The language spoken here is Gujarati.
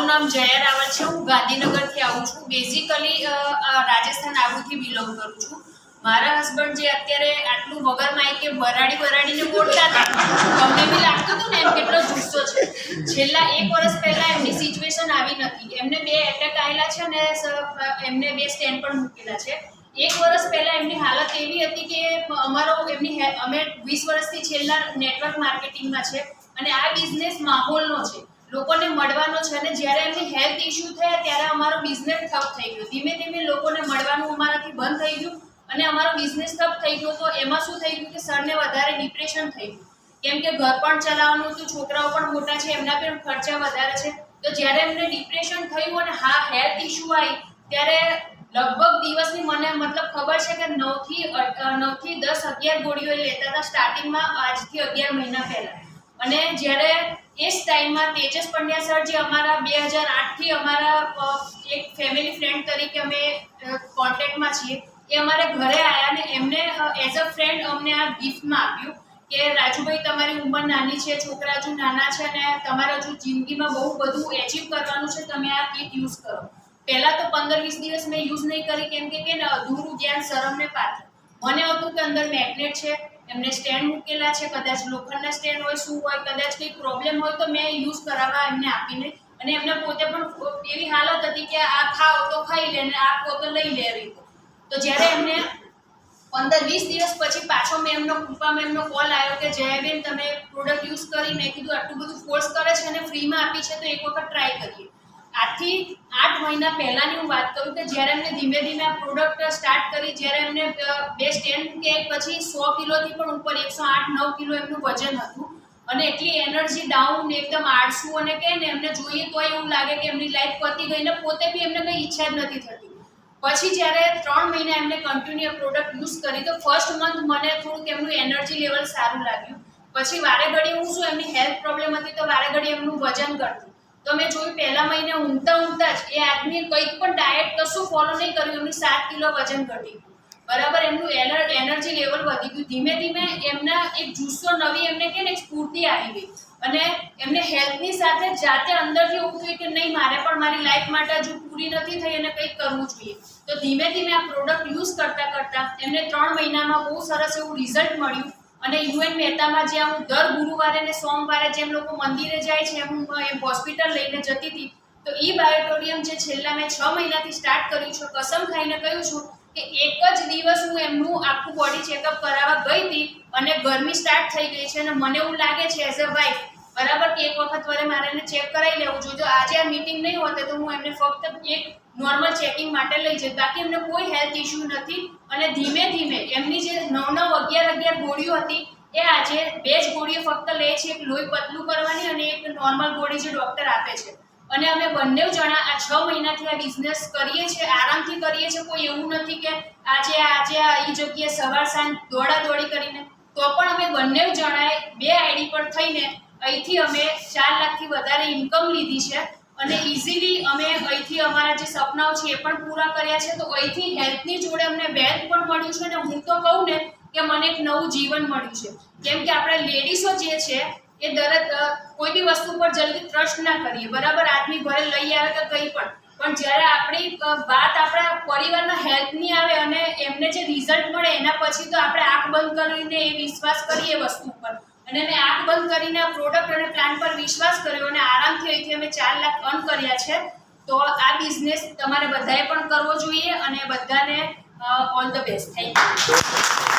નામ જયા રાવલ છે। હું ગાંધીનગરથી આવું છું। બેઝિકલી રાજસ્થાન આબુથી બિલોંગ કરું છું। મારા હસબન્ડ જે અત્યારે આટલું વગર માયકે વરાડીને બોલતા હતા, તમને બી લાગતું હતું ને એમ કેટલો જુસ્સો છે। છેલ્લા 1 વર્ષ પહેલા એમની સિચ્યુએશન આવી નથી। એમને 2 એટેક આવેલા છે અને એમને 2 સ્ટેન્ડ પણ મૂકેલા છે। 1 વર્ષ પહેલા એમની હાલત એવી હતી કે અમે 20 વર્ષથી છેલ્લા નેટવર્ક માર્કેટિંગમાં છે અને આ બિઝનેસ માહોલનો છે, લોકોને મળવાનો છે અને જ્યારે એમની હેલ્થ ઇશ્યુ થયા ત્યારે અમારો બિઝનેસ ઠપ થઈ ગયો। ધીમે ધીમે લોકોને મળવાનું અમારાથી બંધ થઈ ગયું અને અમારો બિઝનેસ ઠપ થઈ ગયો। તો એમાં શું થઈ ગયું કે સરને વધારે ડિપ્રેશન થઈ ગયું, કેમ કે ઘર પણ ચલાવવાનું હતું, છોકરાઓ પણ મોટા છે, એમના પણ ખર્ચા વધારે છે। તો જ્યારે એમને ડિપ્રેશન થયું અને હેલ્થ ઇશ્યુ આવી ત્યારે લગભગ દિવસની મને ખબર છે કે 9 થી 10 11 ગોળીઓ લેતા હતા સ્ટાર્ટિંગમાં, આજથી 11 મહિના પહેલા। અને જ્યારે એ જ ટાઈમમાં તેજસ પંડ્યા સર, જે અમારા 2008 થી અમારા એક ફેમિલી ફ્રેન્ડ તરીકે અમે કોન્ટેક્ટમાં છીએ, એ અમારે ઘરે આવ્યા અને એમને એઝ અ ફ્રેન્ડ અમને આ ગિફ્ટમાં આપ્યું કે રાજુભાઈ, તમારી ઉંમર નાની છે, છોકરા હજુ નાના છે અને તમારે હજુ જિંદગીમાં બહુ બધું એચીવ કરવાનું છે, તમે આ કીટ યુઝ કરો। પહેલા તો 15-20 દિવસ મેં યુઝ નહીં કરી, કેમ કે અધૂરું જ્ઞાન શરમને પાત્ર। મને હતું કે અંદર મેગ્નેટ છે, એમને સ્ટેન્ડ મૂકેલા છે, કદાચ લોખંડના સ્ટેન્ડ હોય, શું હોય, કદાચ કંઈ પ્રોબ્લેમ હોય તો મેં યુઝ કરાવવા એમને આપીને, અને એમને પોતે પણ એવી હાલત હતી કે આ ખાઓ તો ખાઈ લે ને આ ખો તો લઈ લે એવી। તો જ્યારે એમને 15-20 દિવસ પછી પાછો કૃપામાં એમનો કોલ આવ્યો કે જયાબેન, તમે પ્રોડક્ટ યુઝ કરી, મેં કીધું આટલું બધું ફોર્સ કરે છે અને ફ્રીમાં આપી છે તો એક વખત ટ્રાય કરીએ। આજથી 8 મહિના પહેલાની હું વાત કરું કે જ્યારે એમને ધીમે ધીમે આ પ્રોડક્ટ સ્ટાર્ટ કરી, જ્યારે એમને 2 સ્ટેન્ડ મૂકે પછી 100 કિલોથી પણ ઉપર 108-9 કિલો એમનું વજન હતું અને એટલી એનર્જી ડાઉન, એકદમ આળસુ, અને કહે ને એમને જોઈએ તો એવું લાગે કે એમની લાઈફ પતી ગઈ ને પોતે બી એમને કંઈ ઈચ્છા જ નથી થતી। પછી જ્યારે 3 મહિના એમને કન્ટિન્યુ પ્રોડક્ટ યુઝ કરી તો ફર્સ્ટ મંથ મને થોડુંક એમનું એનર્જી લેવલ સારું લાગ્યું। પછી વારે ઘડી હું શું, એમની હેલ્થ પ્રોબ્લેમ હતી તો વારે ઘડી એમનું વજન કરતી, તો મેં જોયું પહેલા મહિને ઊંઘતા જ એ આદમી કંઈક પણ ડાયટ કશું ફોલો નહીં કર્યું, એમનું 7 કિલો વજન ઘટી ગયું, બરાબર। એમનું એનર્જી લેવલ વધી ગયું, ધીમે ધીમે એમના એક જુસ્સો, નવી એમને કે ને એક સ્ફૂર્તિ આવી ગઈ અને એમને હેલ્થની સાથે જાતે અંદરથી એવું થયું કે નહીં, મારે પણ મારી લાઈફ માટે હજુ પૂરી નથી થઈ અને કંઈક કરવું જોઈએ। તો ધીમે ધીમે આ પ્રોડક્ટ યુઝ કરતા એમને 3 મહિનામાં બહુ સરસ એવું રિઝલ્ટ મળ્યું અને યુએન મહેતામાં જ્યાં હું દર ગુરુવારે ને સોમવારે જેમ લોકો મંદિરે જાય છે એમ હું હોસ્પિટલ લઈને જતી હતી, તો બાયોટોરિયમ જે છેલ્લા મેં 6 મહિનાથી સ્ટાર્ટ કર્યું છે, કસમ ખાઈને કહ્યું છું કે એક જ દિવસ હું એમનું આખું બોડી ચેકઅપ કરાવવા ગઈ હતી અને ગરમી સ્ટાર્ટ થઈ ગઈ છે અને મને એવું લાગે છે એઝ અ વાઇફ, બરાબર, કે એક વખત વરે મારે એને ચેક કરાવી લેવું જોઈએ। જો આજે આ મીટિંગ નહીં હોતે તો હું એમને ફક્ત એક નોર્મલ ચેકિંગ માટે લઈ જઈશ, બાકી એમને કોઈ હેલ્થ ઇશ્યુ નથી। અને ધીમે ધીમે એમની જે 9-11 ગોળીઓ હતી એ આજે 2 જ ગોળીઓ ફક્ત લે છે, એક લોહી પતલું કરવાની અને એક નોર્મલ ગોળી જે ડૉક્ટર આપે છે। અને અમે બંને જણા આ 6 મહિનાથી આ બિઝનેસ કરીએ છીએ, આરામથી કરીએ છીએ। કોઈ એવું નથી કે આજે એ જગ્યાએ સવાર સાંજ દોડાદોડી કરીને, તો પણ અમે બંને જણાએ 2 આઈડી પર થઈને અહીંથી અમે 4 લાખથી વધારે ઇન્કમ લીધી છે અને ઇઝીલી અમે અહીંથી અમારા જે સપનાઓ છે એ પણ પૂરા કર્યા છે। તો અહીંથી હેલ્થની જોડે અમને વેલ્થ પણ મળ્યું છે અને હું તો કહું ને કે મને એક નવું જીવન મળ્યું છે, કેમ કે આપણે લેડીઝો જે છે એ કોઈ બી વસ્તુ પર જલ્દી ટ્રસ્ટ ના કરીએ, બરાબર। આદમી ભલે લઈ આવે કે કંઈ પણ જ્યારે આપણી વાત આપણા પરિવારના હેલ્થની આવે અને એમને જે રિઝલ્ટ મળે એના પછી તો આપણે આંખ બંધ કરીને એ વિશ્વાસ કરીએ વસ્તુ પર, અને મેં આંખ બંધ કરીને આ પ્રોડક્ટ અને પ્લાન પર વિશ્વાસ કર્યો અને આરામથી અહીંથી અમે 4 લાખ અર્ન કર્યા છે। તો આ બિઝનેસ તમારે બધાએ પણ કરવો જોઈએ અને બધાને all the best. Thank you.